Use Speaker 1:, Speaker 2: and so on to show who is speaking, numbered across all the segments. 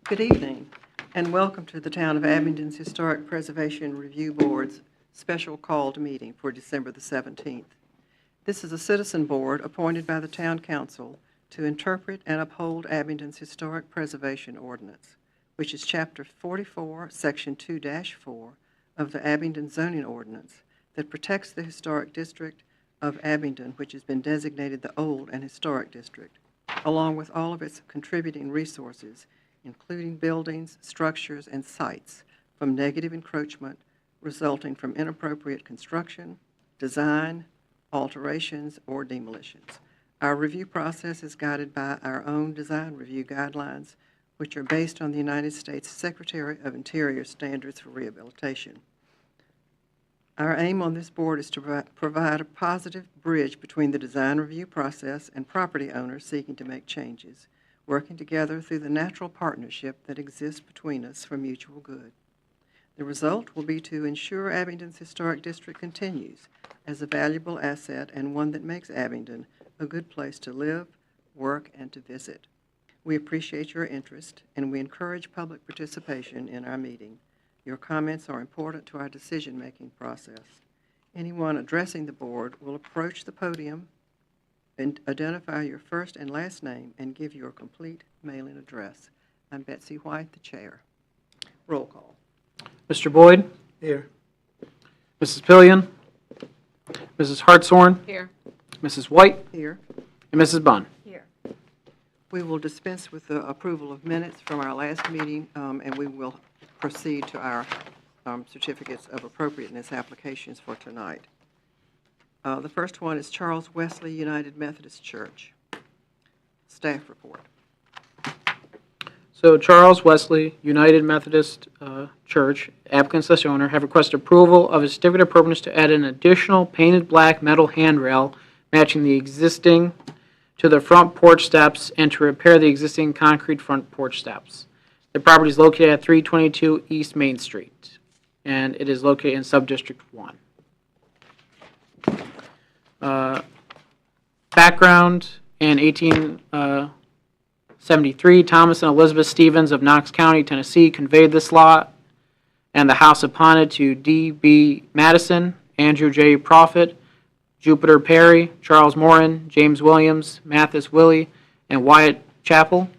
Speaker 1: Good evening, and welcome to the Town of Abingdon's Historic Preservation Review Board's special called meeting for December the 17th. This is a citizen board appointed by the Town Council to interpret and uphold Abingdon's Historic Preservation Ordinance, which is Chapter 44, Section 2-4 of the Abingdon Zoning Ordinance that protects the historic district of Abingdon, which has been designated the Old and Historic District, along with all of its contributing resources, including buildings, structures, and sites, from negative encroachment resulting from inappropriate construction, design, alterations, or demolitions. Our review process is guided by our own design review guidelines, which are based on the United States Secretary of Interior Standards for Rehabilitation. Our aim on this board is to provide a positive bridge between the design review process and property owners seeking to make changes, working together through the natural partnership that exists between us for mutual good. The result will be to ensure Abingdon's historic district continues as a valuable asset and one that makes Abingdon a good place to live, work, and to visit. We appreciate your interest, and we encourage public participation in our meeting. Your comments are important to our decision-making process. Anyone addressing the board will approach the podium and identify your first and last name and give your complete mailing address. I'm Betsy White, the chair. Roll call.
Speaker 2: Mr. Boyd?
Speaker 3: Here.
Speaker 2: Mrs. Pillion? Mrs. Hartshorn?
Speaker 4: Here.
Speaker 2: Mrs. White?
Speaker 1: Here.
Speaker 2: And Mrs. Bunn?
Speaker 4: Here.
Speaker 1: We will dispense with the approval of minutes from our last meeting, and we will proceed to our certificates of appropriateness applications for tonight. The first one is Charles Wesley United Methodist Church. Staff report.
Speaker 2: So Charles Wesley United Methodist Church, applicant/owner, have requested approval of a certificate of appropriateness to add an additional painted black metal handrail matching the existing to the front porch steps and to repair the existing concrete front porch steps. The property is located at 322 East Main Street, and it is located in Subdistrict 1. Background: in 1873, Thomas and Elizabeth Stevens of Knox County, Tennessee, conveyed this lot and the house upon it to D.B. Madison, Andrew J. Profit, Jupiter Perry, Charles Morin, James Williams, Mathis Willie, and Wyatt Chappell,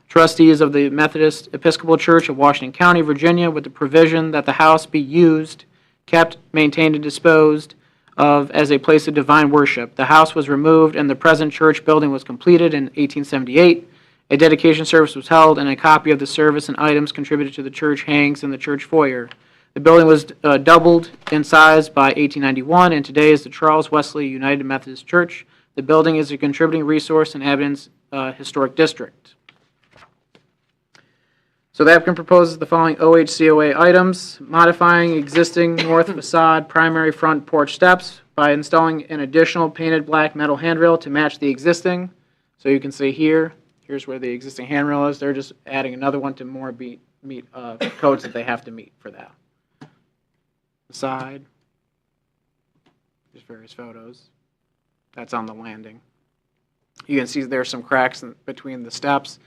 Speaker 2: trustees of the Methodist Episcopal Church of Washington County, Virginia, with the provision that the house be used, kept, maintained, and disposed of as a place of divine worship. The house was removed and the present church building was completed in 1878. A dedication service was held and a copy of the service and items contributed to the church hangs in the church foyer. The building was doubled in size by 1891 and today is the Charles Wesley United Methodist Church. The building is a contributing resource in Abingdon's historic district. So the applicant proposes the following OHCOA items: modifying existing north facade primary front porch steps by installing an additional painted black metal handrail to match the existing. So you can see here's where the existing handrail is. They're just adding another one to more meet codes that they have to meet for that. The side, there's various photos. That's on the landing. You can see there's some cracks between the steps.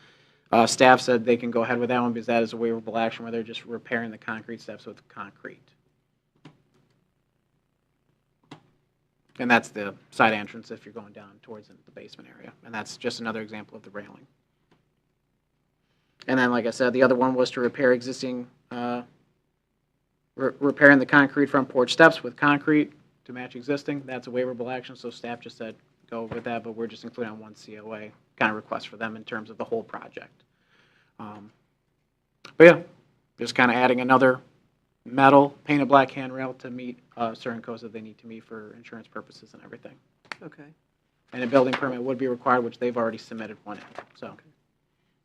Speaker 2: Staff said they can go ahead with that one because that is a waivable action where they're just repairing the concrete steps with concrete. And that's the side entrance if you're going down towards the basement area. And that's just another example of the railing. And then, like I said, the other one was to repair existing, repairing the concrete front porch steps with concrete to match existing. That's a waivable action, so staff just said go with that, but we're just including on one COA kind of request for them in terms of the whole project. But yeah, just kind of adding another metal painted black handrail to meet certain codes that they need to meet for insurance purposes and everything.
Speaker 1: Okay.
Speaker 2: And a building permit would be required, which they've already submitted one in. So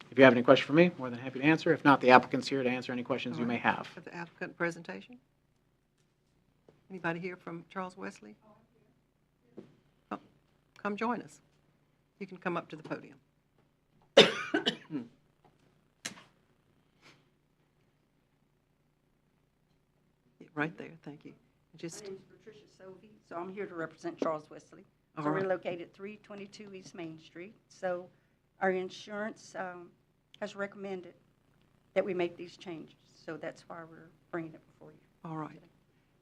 Speaker 2: if you have any question for me, more than happy to answer. If not, the applicant's here to answer any questions you may have.
Speaker 1: Have the applicant presentation? Anybody here from Charles Wesley? Oh, come join us. You can come up to the podium. Right there, thank you. Just
Speaker 4: My name is Patricia Sovey, so I'm here to represent Charles Wesley.
Speaker 1: All
Speaker 4: So
Speaker 1: right.
Speaker 4: we're located at 322 East Main Street. So our insurance has recommended that we make these changes. So that's why we're bringing it before you.
Speaker 1: All right.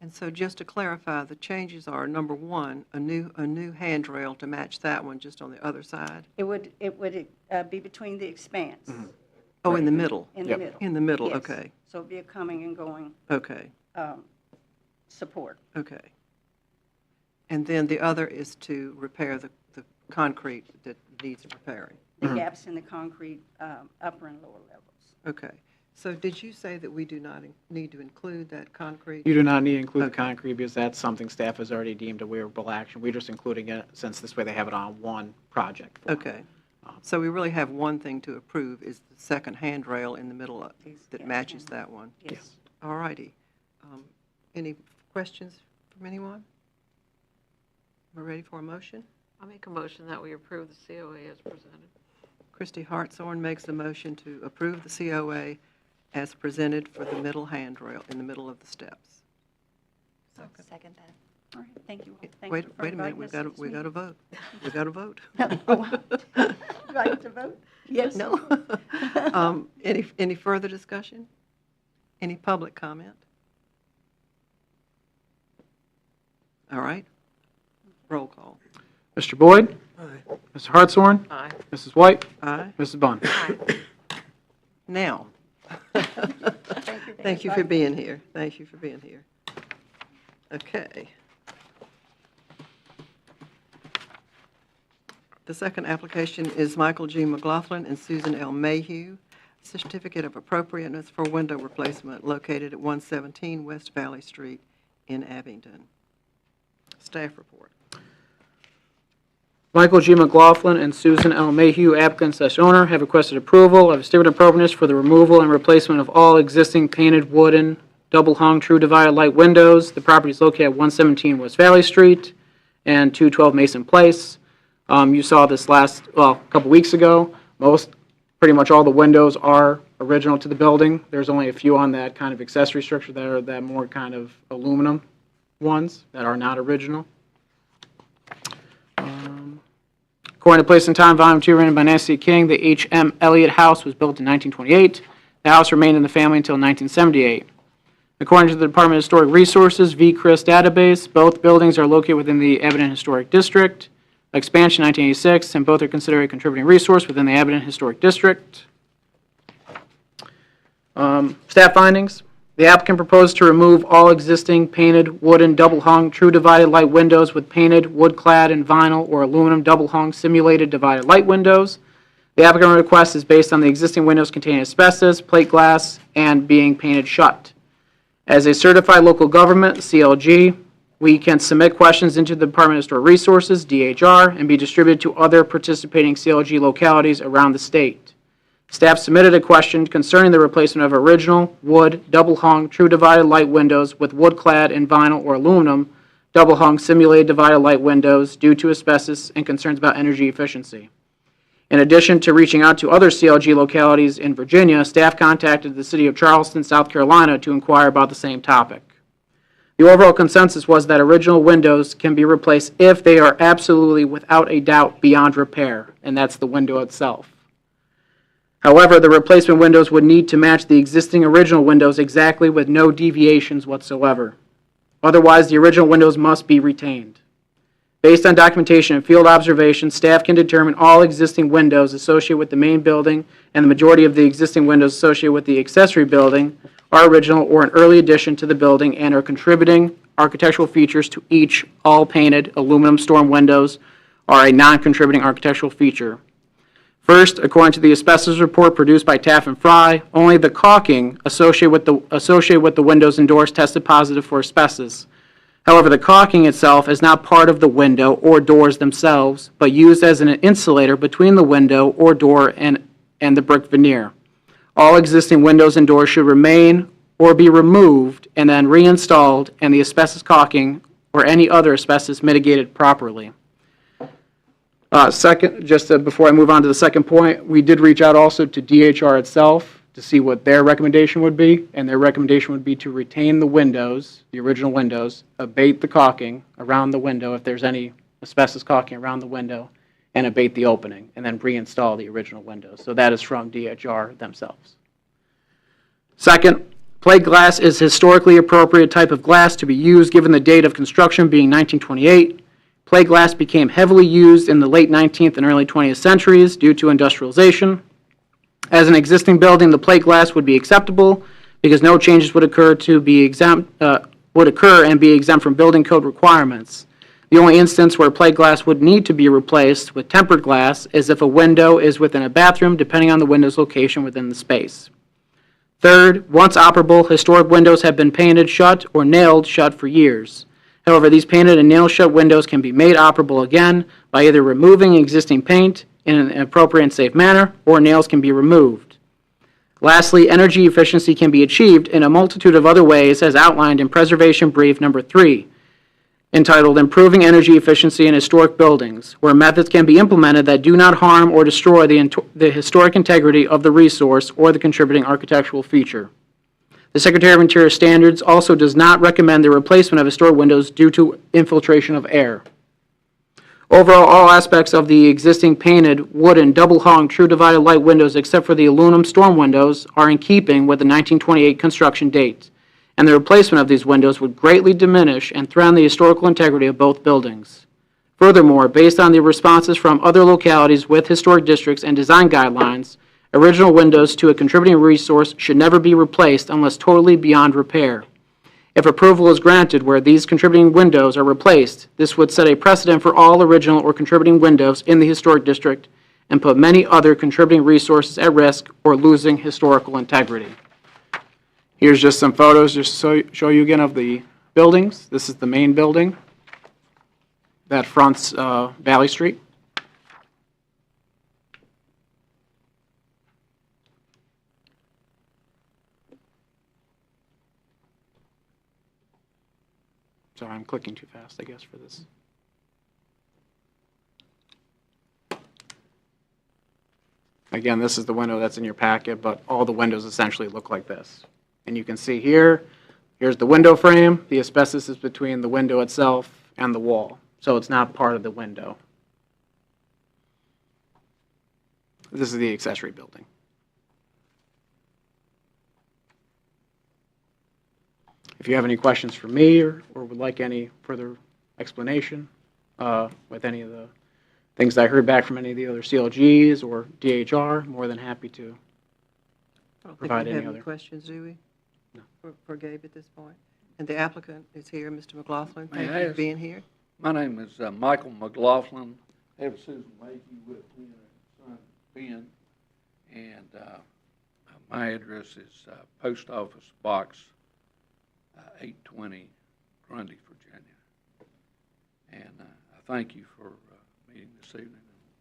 Speaker 1: And so just to clarify, the changes are, number one, a new handrail to match that one just on the other side?
Speaker 4: It would be between the expanse.
Speaker 1: Oh, in the middle?
Speaker 4: In the middle.
Speaker 1: In the middle,
Speaker 4: Yes.
Speaker 1: okay.
Speaker 4: So it'd be a coming and going
Speaker 1: Okay,
Speaker 4: support.
Speaker 1: okay. And then the other is to repair the concrete that needs repairing?
Speaker 4: The gaps in the concrete, upper and lower levels.
Speaker 1: Okay. So did you say that we do not need to include that concrete?
Speaker 2: You do not need to include the
Speaker 1: Okay.
Speaker 2: concrete because that's something staff has already deemed a waivable action. We're just including it since this way they have it on one project. form.
Speaker 1: Okay. So we really have one thing to approve, is the second handrail in the middle that
Speaker 4: Yes,
Speaker 1: matches
Speaker 4: ma'am.
Speaker 1: that one.
Speaker 4: Yes.
Speaker 1: All righty. Any questions from anyone? We're ready for a motion?
Speaker 3: I'll make a motion that we approve the COA as presented.
Speaker 1: Christy Hartshorn makes the motion to approve the COA as presented for the middle handrail in the middle of the steps.
Speaker 5: Second that.
Speaker 4: All right, thank you. Thank
Speaker 1: Wait
Speaker 4: you for
Speaker 1: a minute,
Speaker 4: inviting us to this
Speaker 1: we got to
Speaker 4: meeting.
Speaker 1: vote. We got to vote.
Speaker 4: Do I have to vote? Yes.
Speaker 1: No. Any further discussion? Any public comment? All right. Roll call.
Speaker 2: Mr. Boyd? Aye. Mr. Hartshorn?
Speaker 3: Aye.
Speaker 2: Mrs. White?
Speaker 1: Aye.
Speaker 2: Mrs. Bunn?
Speaker 1: Now. Thank you for
Speaker 4: inviting
Speaker 1: being here. Thank you for being here. Okay. The second application is Michael G. McLaughlin and Susan L. Mayhew, certificate of appropriateness for window replacement located at 117 West Valley Street in Abingdon. Staff report.
Speaker 2: Michael G. McLaughlin and Susan L. Mayhew, applicant/owner, have requested approval of a certificate of appropriateness for the removal and replacement of all existing painted wooden double-hung true divided light windows. The property is located at 117 West Valley Street and 212 Mason Place. You saw this a couple weeks ago. Pretty much all the windows are original to the building. There's only a few on that kind of accessory structure that are that more kind of aluminum ones that are not original. According to Place and Time, Volume 2, written by Nancy King, the H.M. Elliott House was built in 1928. The house remained in the family until 1978. According to the Department of Historic Resources, VCRIS database, both buildings are located within the Abingdon Historic District. Expansion 1986, and both are considered a contributing resource within the Abingdon Historic District. Staff findings. The applicant proposed to remove all existing painted wooden double-hung true divided light windows with painted wood-clad and vinyl or aluminum double-hung simulated divided light windows. The applicant request is based on the existing windows containing asbestos, plate glass, and being painted shut. As a certified local government, CLG, we can submit questions into the Department of Historic Resources, DHR, and be distributed to other participating CLG localities around the state. Staff submitted a question concerning the replacement of original wood double-hung true divided light windows with wood-clad and vinyl or aluminum double-hung simulated divided light windows due to asbestos and concerns about energy efficiency. In addition to reaching out to other CLG localities in Virginia, staff contacted the City of Charleston, South Carolina to inquire about the same topic. The overall consensus was that original windows can be replaced if they are absolutely without a doubt beyond repair, and that's the window itself. However, the replacement windows would need to match the existing original windows exactly with no deviations whatsoever. Otherwise, the original windows must be retained. Based on documentation and field observation, staff can determine all existing windows associated with the main building and the majority of the existing windows associated with the accessory building are original or an early addition to the building and are contributing architectural features to each. All painted aluminum storm windows are a non-contributing architectural feature. First, according to the asbestos report produced by Taff and Fry, only the caulking associated with the windows and doors tested positive for asbestos. However, the caulking itself is not part of the window or doors themselves, but used as an insulator between the window or door and the brick veneer. All existing windows and doors should remain or be removed and then reinstalled, and the asbestos caulking or any other asbestos mitigated properly. Second, before I move on to the second point, we did reach out also to DHR itself to see what their recommendation would be, and their recommendation would be to retain the windows, the original windows, abate the caulking around the window if there's any asbestos caulking around the window, and abate the opening, and then reinstall the original windows. So that is from DHR themselves. Second, plate glass is historically appropriate type of glass to be used given the date of construction being 1928. Plate glass became heavily used in the late 19th and early 20th centuries due to industrialization. As an existing building, the plate glass would be acceptable because no changes would occur and be exempt from building code requirements. The only instance where plate glass would need to be replaced with tempered glass is if a window is within a bathroom, depending on the window's location within the space. Third, once operable, historic windows have been painted shut or nailed shut for years. However, these painted and nail shut windows can be made operable again by either removing existing paint in an appropriate and safe manner, or nails can be removed. Lastly, energy efficiency can be achieved in a multitude of other ways as outlined in Preservation Brief Number 3, entitled Improving Energy Efficiency in Historic Buildings, where methods can be implemented that do not harm or destroy the historic integrity of the resource or the contributing architectural feature. The Secretary of Interior Standards also does not recommend the replacement of historic windows due to infiltration of air. Overall, all aspects of the existing painted wooden double-hung true divided light windows except for the aluminum storm windows are in keeping with the 1928 construction date, and the replacement of these windows would greatly diminish and threaten the historical integrity of both buildings. Furthermore, based on the responses from other localities with historic districts and design guidelines, original windows to a contributing resource should never be replaced unless totally beyond repair. If approval is granted where these contributing windows are replaced, this would set a precedent for all original or contributing windows in the historic district and put many other contributing resources at risk or losing historical integrity. Here's just some photos just to show you again of the buildings. This is the main building that fronts Valley Street. Sorry, I'm clicking too fast, I guess, for this. Again, this is the window that's in your packet, but all the windows essentially look like this. And you can see here, here's the window frame. The asbestos is between the window itself and the wall, so it's not part of the window. This is the accessory building. If you have any questions for me or would like any further explanation with any of the things I heard back from any of the other CLGs or DHR, more than happy to
Speaker 1: I don't think
Speaker 2: provide
Speaker 1: we
Speaker 2: any
Speaker 1: have any
Speaker 2: other.
Speaker 1: questions, do we?
Speaker 2: No.
Speaker 1: For Gabe at this point? And the applicant is here, Mr. McLaughlin.
Speaker 6: May
Speaker 1: Thank
Speaker 6: I
Speaker 1: you for
Speaker 6: ask-
Speaker 1: being here.
Speaker 6: My name is Michael McLaughlin. I have Susan Leahy with me and her son Ben. And my address is Post Office Box 820, Grundy, Virginia. And I thank you for meeting this evening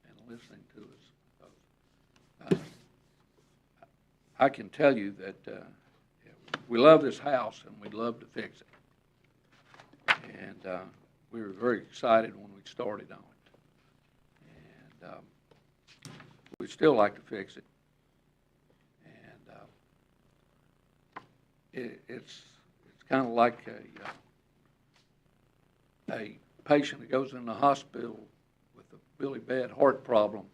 Speaker 6: and listening to us. I can tell you that we love this house and we'd love to fix it. And we were very excited when we started on it. And we'd still like to fix it. And it's kind of like a patient that goes in the hospital with a really bad heart problem.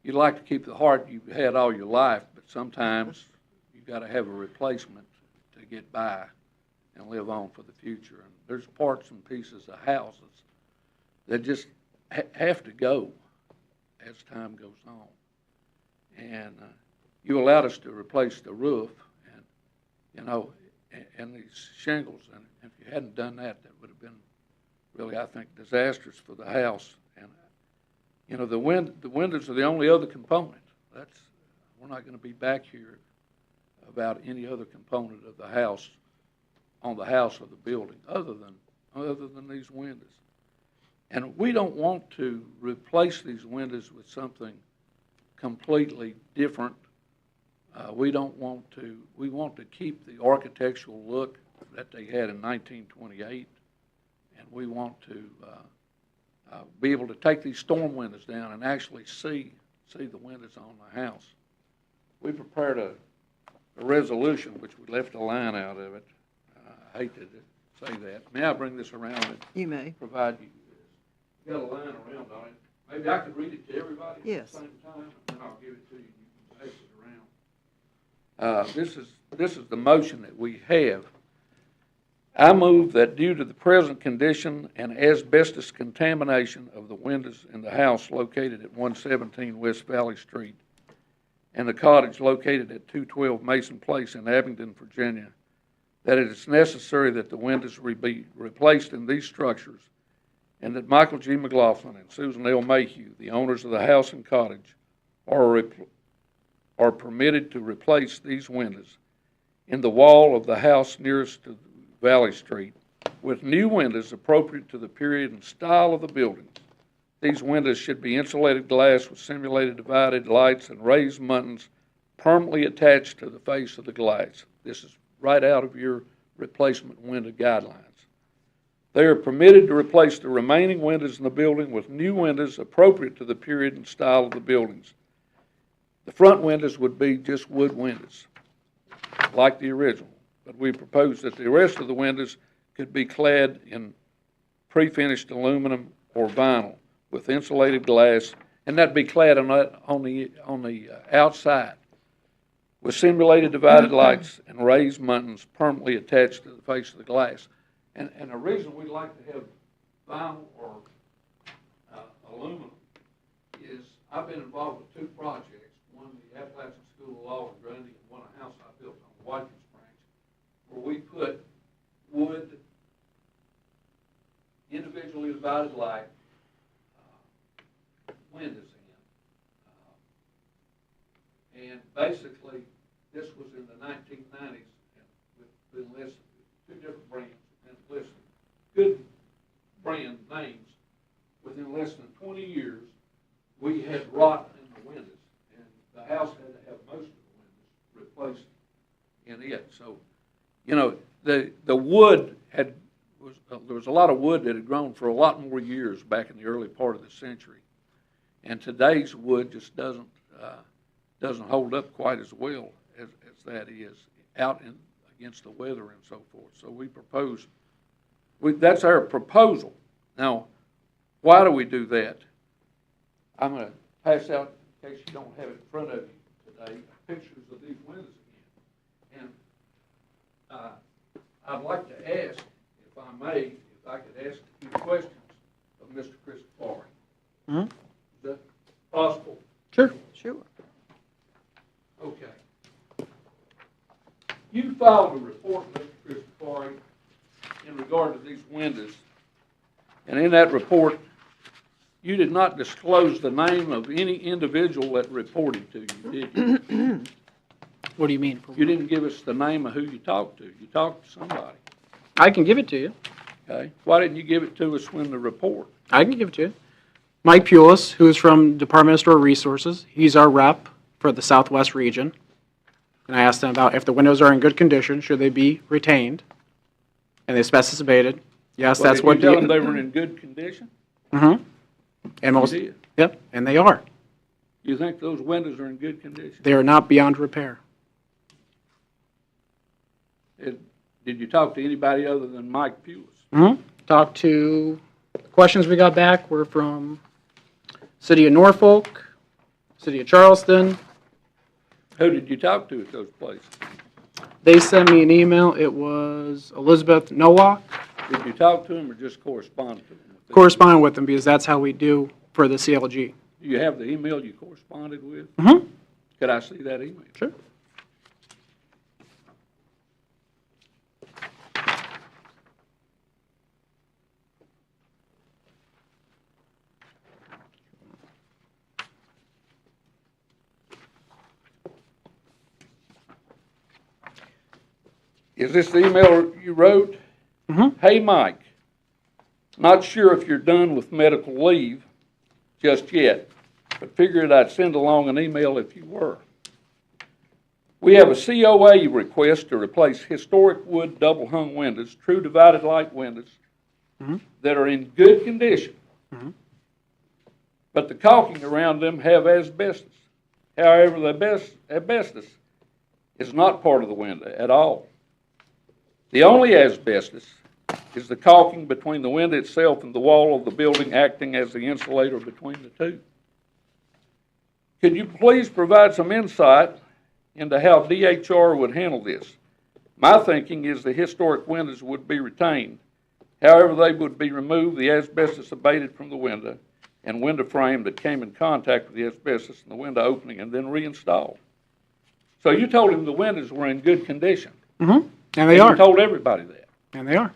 Speaker 6: You'd like to keep the heart you've had all your life, but sometimes you've got to have a replacement to get by and live on for the future. And there's parts and pieces of houses that just have to go as time goes on. And you allowed us to replace the roof and, you know, and these shingles. And if you hadn't done that, that would have been really, I think, disastrous for the house. And, you know, the windows are the only other component. We're not going to be back here about any other component of the house, on the house or the building, other than these windows. And we don't want to replace these windows with something completely different. We want to keep the architectural look that they had in 1928, and we want to be able to take these storm windows down and actually see the windows on the house. We prepared a resolution, which we left a line out of it. I hate to say that. May I bring this around and
Speaker 1: You may.
Speaker 6: provide you this? Got a line around on it. Maybe I could read it to everybody
Speaker 1: Yes.
Speaker 6: at the same time, and then I'll give it to you. You can pass it This is the motion that we have. I move that due to the present condition and asbestos contamination of the windows in the house located at 117 West Valley Street and the cottage located at 212 Mason Place in Abingdon, Virginia, that it is necessary that the windows be replaced in these structures, and that Michael G. McLaughlin and Susan L. Mayhew, the owners of the house and cottage, are permitted to replace these windows in the wall of the house nearest to Valley Street with new windows appropriate to the period and style of the building. These windows should be insulated glass with simulated divided lights and raised muntins permanently attached to the face of the glass. This is right out of your replacement window guidelines. They are permitted to replace the remaining windows in the building with new windows appropriate to the period and style of the buildings. The front windows would be just wood windows, like the original, but we propose that the rest of the windows could be clad in pre-finished aluminum or vinyl with insulated glass, and that'd be clad on the outside with simulated divided lights and raised muntins permanently attached to the face of the glass. And the reason we like to have vinyl or aluminum is I've been involved with two projects, one the Appalachian School of Law in Grundy and one a house I built on Watkins Branch, where we put wood, individually divided light windows in. And basically, this was in the 1990s, and we've been listed two different brands and listed good brand names. Within less than 20 years, we had rot in the windows, and the house had to have most of the windows replaced in it. So, you know, the wood there was a lot of wood that had grown for a lot more years back in the early part of the century, and today's wood just doesn't hold up quite as well as that is out against the weather and so forth. So we propose, that's our proposal. Now, why do we do that? I'm going to pass out, in case you don't have it in front of you today, pictures of these windows again. And I'd like to ask, if I may, if I could ask a few questions of Mr. Christopher.
Speaker 2: Mm-hmm.
Speaker 6: Is that possible?
Speaker 2: Sure.
Speaker 1: Sure.
Speaker 6: Okay. You filed a report, Mr. Christopher, in regard to these windows, and in that report, you did not disclose the name of any individual that reported to you, did you?
Speaker 2: What do you mean?
Speaker 6: You didn't give us the name of who you talked to. You talked to somebody,
Speaker 2: I can give it to you.
Speaker 6: okay? Why didn't you give it to us when the report?
Speaker 2: I can give it to you. Mike Pulis, who is from Department of Store Resources, he's our rep for the Southwest region. And I asked them about if the windows are in good condition, should they be retained? And they specified, yes,
Speaker 6: Well,
Speaker 2: that's
Speaker 6: did
Speaker 2: what.
Speaker 6: you tell them they were in good condition?
Speaker 2: Mm-hmm. And most,
Speaker 6: You did.
Speaker 2: yep, and they are.
Speaker 6: You think those windows are in good condition?
Speaker 2: They are not beyond repair.
Speaker 6: Did you talk to anybody other than Mike Pulis?
Speaker 2: Mm-hmm. Talked to, questions we got back were from City of Norfolk, City of Charleston.
Speaker 6: Who did you talk to at those places?
Speaker 2: They sent me an email. It was Elizabeth Nowak.
Speaker 6: Did you talk to them or just correspond to them?
Speaker 2: Corresponded with them because that's how we do for the CLG.
Speaker 6: Do you have the email you corresponded with?
Speaker 2: Mm-hmm.
Speaker 6: Could I see that email?
Speaker 2: Sure.
Speaker 6: Is this the email you wrote?
Speaker 2: Mm-hmm.
Speaker 6: Hey, Mike, not sure if you're done with medical leave just yet, but figured I'd send along an email if you were. We have a COA request to replace historic wood double-hung windows, true divided light windows,
Speaker 2: Mm-hmm.
Speaker 6: that are in good condition,
Speaker 2: Mm-hmm.
Speaker 6: but the caulking around them have asbestos. However, the asbestos is not part of the window at all. The only asbestos is the caulking between the window itself and the wall of the building, acting as the insulator between the two. Could you please provide some insight into how DHR would handle this. My thinking is the historic windows would be retained. However, they would be removed, the asbestos abated from the window, and window frame that came in contact with the asbestos in the window opening, and then reinstalled. So you told him the windows were in good condition.
Speaker 2: Mm-hmm. And they
Speaker 6: You
Speaker 2: are.
Speaker 6: told everybody that.
Speaker 2: And they are.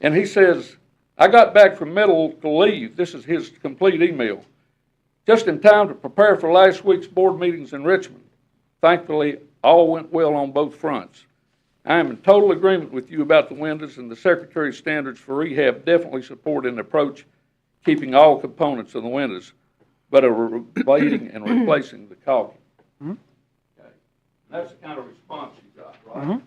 Speaker 6: And he says, I got back from medical leave. This is his complete email. Just in time to prepare for last week's board meetings in Richmond. Thankfully, all went well on both fronts. I am in total agreement with you about the windows, and the Secretary's standards for rehab definitely support an approach keeping all components of the windows, but ablating and replacing the caulking.
Speaker 2: Mm-hmm.
Speaker 6: Okay. That's the kind of response you got, right?
Speaker 2: Mm-hmm.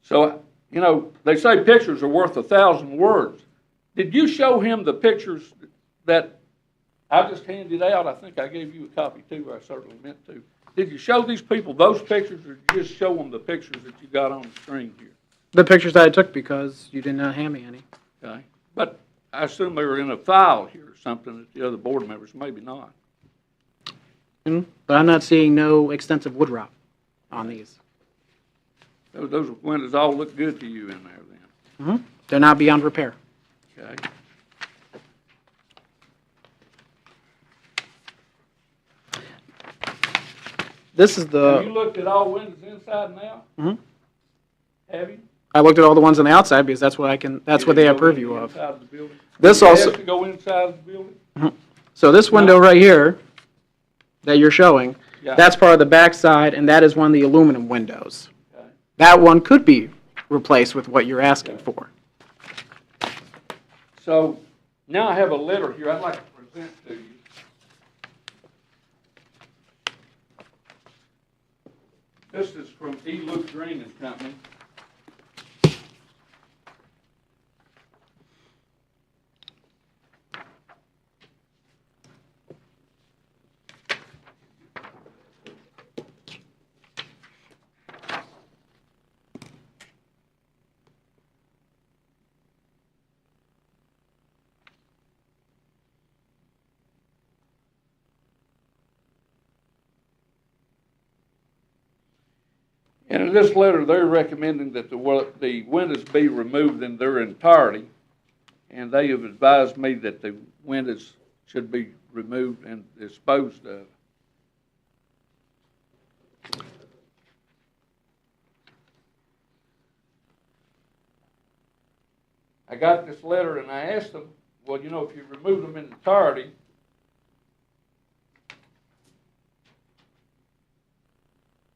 Speaker 6: So, you know, they say pictures are worth 1,000 words. Did you show him the pictures that I just handed out? I think I gave you a copy too, I certainly meant to. Did you show these people those pictures, or did you just show them the pictures that you got on the screen here?
Speaker 2: The pictures that I took because you did not hand me any.
Speaker 6: Okay. But I assume they were in a file here or something that the other board members, maybe not.
Speaker 2: Mm-hmm. But I'm not seeing no extensive wood rot on these.
Speaker 6: Those windows all look good to you in there then.
Speaker 2: Mm-hmm. They're not beyond repair.
Speaker 6: Okay.
Speaker 2: This is
Speaker 6: Have you
Speaker 2: the,
Speaker 6: looked at all windows inside and out?
Speaker 2: Mhm.
Speaker 6: Have you?
Speaker 2: I looked at all the ones on the outside because that's what I can, that's what they have purview of.
Speaker 6: Inside of the building?
Speaker 2: This
Speaker 6: Did you
Speaker 2: also,
Speaker 6: ask to go inside the building?
Speaker 2: so this window right here that you're showing,
Speaker 6: Yeah.
Speaker 2: that's part of the back side, and that is one of the aluminum windows.
Speaker 6: Okay.
Speaker 2: That one could be replaced with what you're asking for.
Speaker 6: So now I have a letter here I'd like to present to you. This is from E. Luke Green and Company. And in this letter, they're recommending that the windows be removed in their entirety, and they have advised me that the windows should be removed and disposed of. I got this letter and I asked them, well, you know, if you remove them in entirety,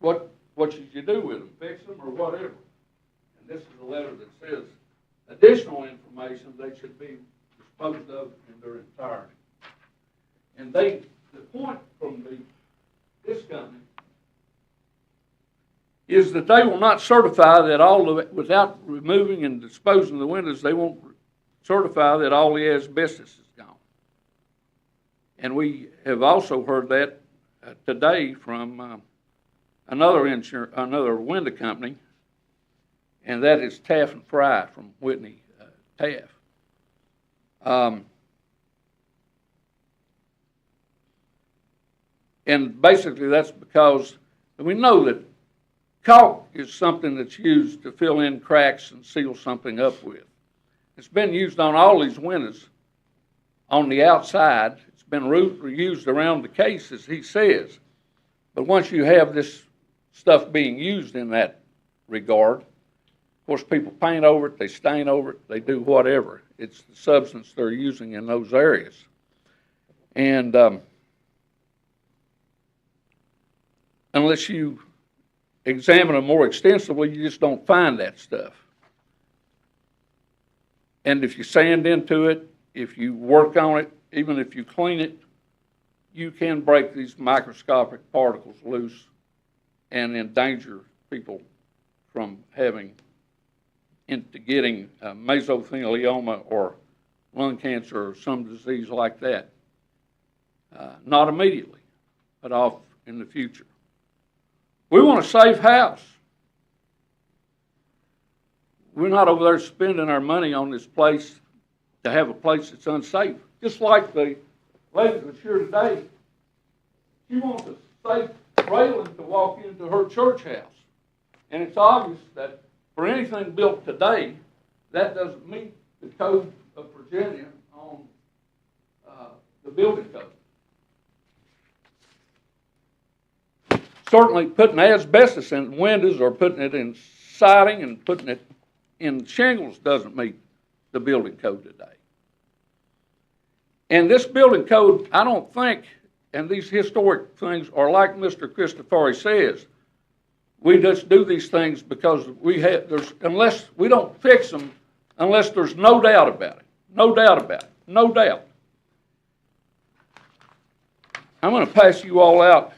Speaker 6: what should you do with them? Fix them or whatever? And this is a letter that says additional information, they should be disposed of in their entirety. And the point from this company is that they will not certify that all of it, without removing and disposing of the windows, they won't certify that all the asbestos is gone. And we have also heard that today from another window company, and that is Taff and Fry from Whitney Taff. And basically that's because we know that caulk is something that's used to fill in cracks and seal something up with. It's been used on all these windows on the outside. It's been used around the case, as he says. But once you have this stuff being used in that regard, of course, people paint over it, they stain over it, they do whatever. It's the substance they're using in those areas. And unless you examine them more extensively, you just don't find that stuff. And if you sand into it, if you work on it, even if you clean it, you can break these microscopic particles loose and endanger people from getting mesothelioma or lung cancer or some disease like that. Not immediately, but off in the future. We want a safe house. We're not over there spending our money on this place to have a place that's unsafe. Just like the lady that's here today, she wants a safe railing to walk into her church house. And it's obvious that for anything built today, that doesn't meet the code of Virginia on the building code. Certainly putting asbestos in windows or putting it in siding and putting it in shingles doesn't meet the building code today. And this building code, I don't think, and these historic things are like Mr. Christofori says, we just do these things because unless we don't fix them, unless there's no doubt about it. No doubt about it. No doubt. I'm going to pass you all out.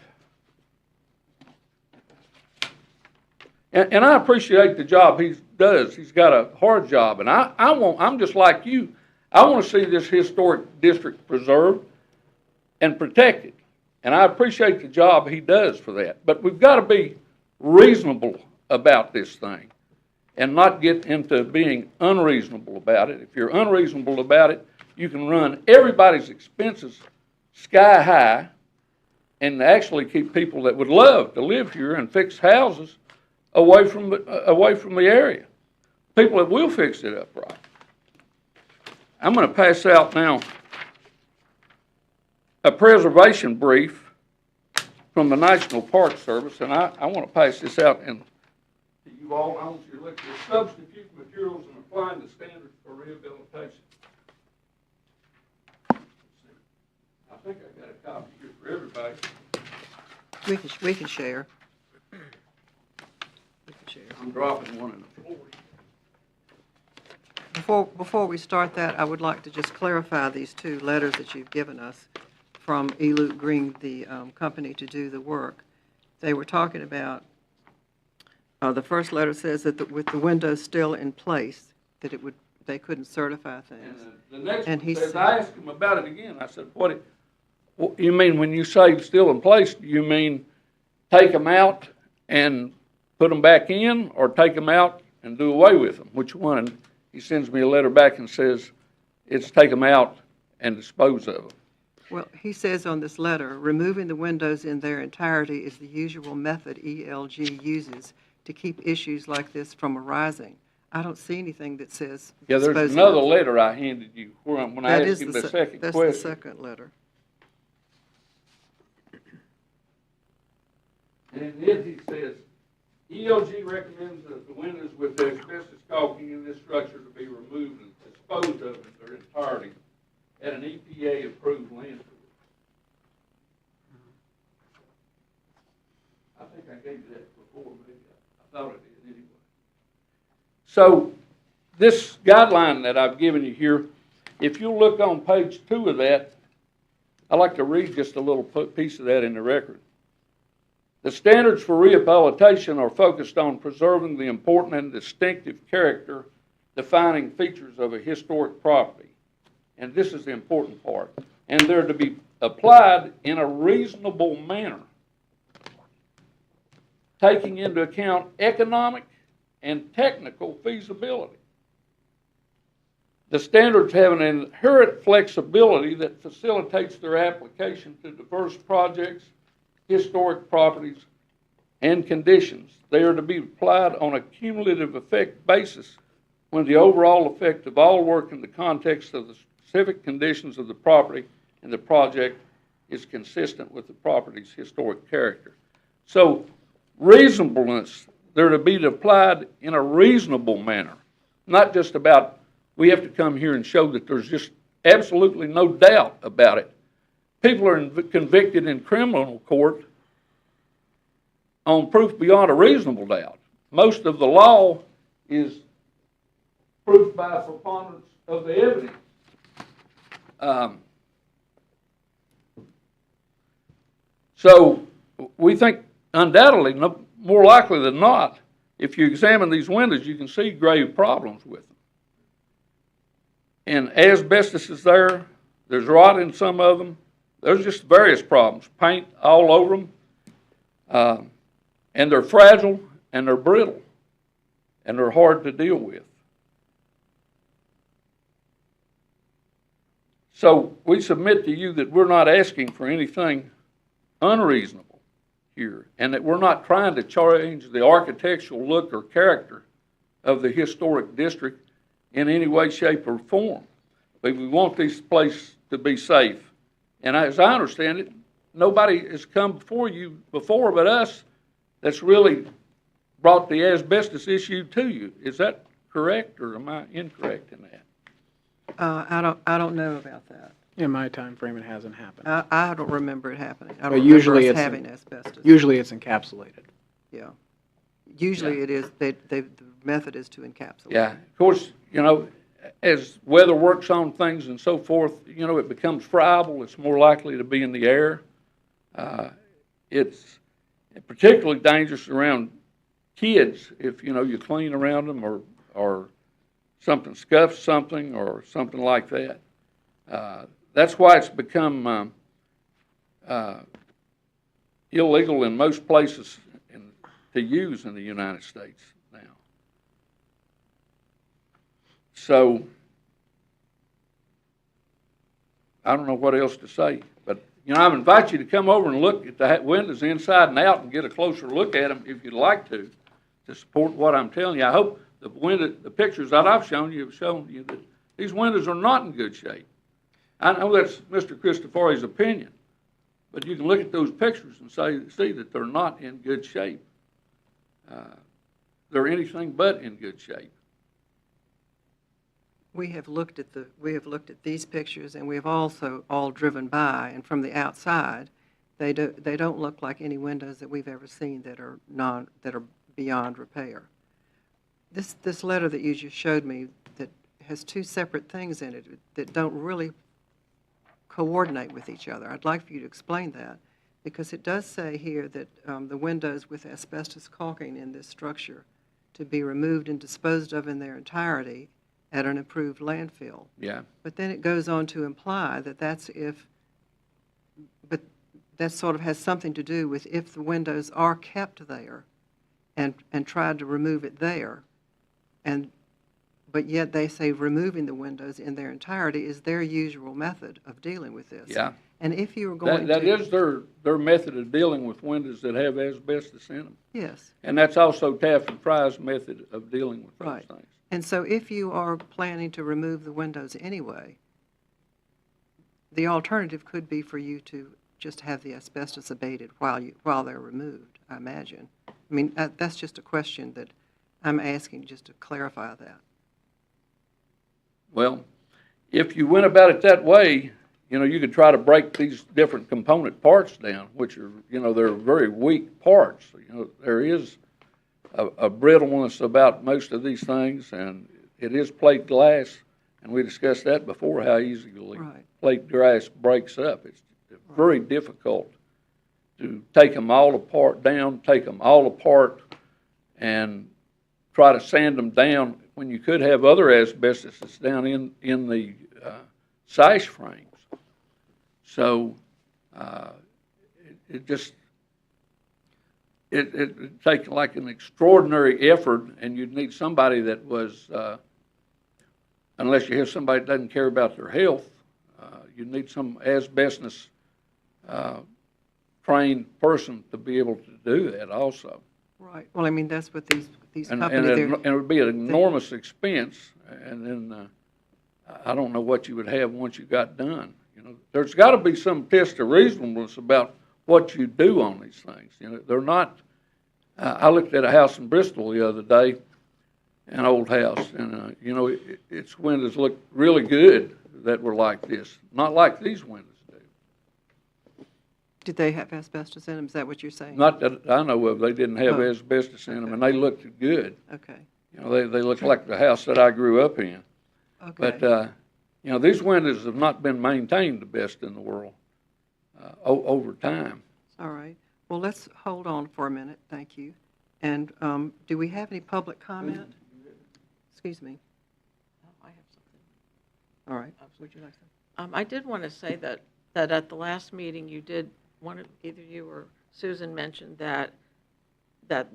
Speaker 6: And I appreciate the job he does. He's got a hard job. And I'm just like you. I want to see this historic district preserved and protected. And I appreciate the job he does for that. But we've got to be reasonable about this thing and not get into being unreasonable about it. If you're unreasonable about it, you can run everybody's expenses sky high and actually keep people that would love to live here and fix houses away from the area. People that will fix it up right. I'm going to pass out now a preservation brief from the National Park Service, and I want to pass this out and to you all. I want you to look at the substitute materials and applying the standards for rehabilitation. I think I got a copy here for everybody.
Speaker 1: We can share. We can share.
Speaker 6: I'm dropping one on the floor.
Speaker 1: Before we start that, I would like to just clarify these two letters that you've given us from Eluke Green, the company to do the work. They were talking about, the first letter says that with the windows still in place, that they couldn't certify things.
Speaker 6: And the next
Speaker 1: And
Speaker 6: one
Speaker 1: he
Speaker 6: says,
Speaker 1: said-
Speaker 6: I asked him about it again. I said, what you mean when you say still in place, do you mean take them out and put them back in, or take them out and do away with them? Which one? And he sends me a letter back and says, it's take them out and dispose of them.
Speaker 1: Well, he says on this letter, removing the windows in their entirety is the usual method ELG uses to keep issues like this from arising. I don't see anything that says
Speaker 6: Yeah, there's
Speaker 1: disposing
Speaker 6: another
Speaker 1: of.
Speaker 6: letter I handed you when I
Speaker 1: That is
Speaker 6: asked him the second
Speaker 1: that's
Speaker 6: question.
Speaker 1: the second letter.
Speaker 6: And in it, he says, ELG recommends that the windows with the asbestos caulking in this structure to be removed and disposed of in their entirety at an EPA-approved landfill. I think I gave you that before, maybe. I thought I did anyway. So this guideline that I've given you here, if you look on page 2 of that, I'd like to read just a little piece of that in the record. The standards for rehabilitation are focused on preserving the important and distinctive character defining features of a historic property. And this is the important part. And they're to be applied in a reasonable manner, taking into account economic and technical feasibility. The standards have an inherent flexibility that facilitates their application to diverse projects, historic properties, and conditions. They are to be applied on a cumulative effect basis when the overall effect of all work in the context of the specific conditions of the property and the project is consistent with the property's historic character. So reasonableness, they're to be applied in a reasonable manner, not just about we have to come here and show that there's just absolutely no doubt about it. People are convicted in criminal court on proof beyond a reasonable doubt. Most of the law is proof by a preponderance of the evidence. So we think undoubtedly, more likely than not, if you examine these windows, you can see grave problems with them. And asbestos is there. There's rot in some of them. There's just various problems. Paint all over them. And they're fragile, and they're brittle, and they're hard to deal with. So we submit to you that we're not asking for anything unreasonable here, and that we're not trying to change the architectural look or character of the historic district in any way, shape, or form. But we want this place to be safe. And as I understand it, nobody has come before you before but us that's really brought the asbestos issue to you. Is that correct, or am I incorrect in that?
Speaker 1: I don't know about that.
Speaker 2: In my time frame, it hasn't happened.
Speaker 1: I don't remember it happening. I don't
Speaker 2: But
Speaker 1: remember
Speaker 2: usually
Speaker 1: us
Speaker 2: it's
Speaker 1: having asbestos.
Speaker 2: Usually it's encapsulated.
Speaker 1: Yeah. Usually
Speaker 6: Yeah.
Speaker 1: it is, the method is to encapsulate.
Speaker 6: Yeah, of course, as weather works on things and so forth, it becomes friable. It's more likely to be in the air. It's particularly dangerous around kids if, you clean around them or something scuffs something or something like that. That's why it's become illegal in most places to use in the United States now. So I don't know what else to say, but I invite you to come over and look at the windows inside and out and get a closer look at them if you'd like to support what I'm telling you. I hope the pictures that I've shown you have shown you that these windows are not in good shape. I know that's Mr. Cristofori's opinion, but you can look at those pictures and see that they're not in good shape. They're anything but in good shape.
Speaker 1: We have looked at these pictures, and we have also all driven by, and from the outside, they don't look like any windows that we've ever seen that are beyond repair. This letter that you just showed me that has two separate things in it that don't really coordinate with each other. I'd like for you to explain that, because it does say here that the windows with asbestos caulking in this structure to be removed and disposed of in their entirety at an approved landfill.
Speaker 6: Yeah.
Speaker 1: But then it goes on to imply that but that sort of has something to do with if the windows are kept there and tried to remove it there, but yet they say removing the windows in their entirety is their usual method of dealing with this.
Speaker 6: Yeah.
Speaker 1: And if you were going
Speaker 6: That is their method of dealing with windows that have asbestos in them.
Speaker 1: Yes.
Speaker 6: And that's also Taft and Fry's method of dealing with those
Speaker 1: Right.
Speaker 6: things.
Speaker 1: And so if you are planning to remove the windows anyway, the alternative could be for you to just have the asbestos abated while they're removed, I imagine. I mean, that's just a question that I'm asking just to clarify that.
Speaker 6: Well, if you went about it that way, you could try to break these different component parts down, which are, they're very weak parts. There is a brittleness about most of these things, and it is plate glass, and we discussed that before, how easily
Speaker 1: Right.
Speaker 6: plate glass breaks up. It's very difficult to take them all apart, and try to sand them down when you could have other asbestos that's down in the sash frames. So it takes like an extraordinary effort, and you'd need somebody that was, unless you have somebody that doesn't care about their health, you'd need some asbestos trained person to be able to do that also.
Speaker 1: Right. Well, I mean, that's what these
Speaker 6: And
Speaker 1: companies,
Speaker 6: it would be an enormous expense, and then I don't know what you would have once you got done. There's got to be some test of reasonableness about what you do on these things. They're not. I looked at a house in Bristol the other day, an old house, and its windows looked really good that were like this, not like these windows do.
Speaker 1: did they have asbestos in them? Is that what you're saying?
Speaker 6: Not that I know of. They didn't have
Speaker 1: Oh.
Speaker 6: asbestos in them, and they looked good.
Speaker 1: Okay.
Speaker 6: They looked like the house that I grew up in.
Speaker 1: Okay.
Speaker 6: But these windows have not been maintained the best in the world over time.
Speaker 1: All right. Well, let's hold on for a minute. Thank you. And do we have any public comment? Excuse me.
Speaker 3: I have something.
Speaker 1: All right. Would you like to?
Speaker 3: I did want to say that at the last meeting, either you or Susan mentioned that that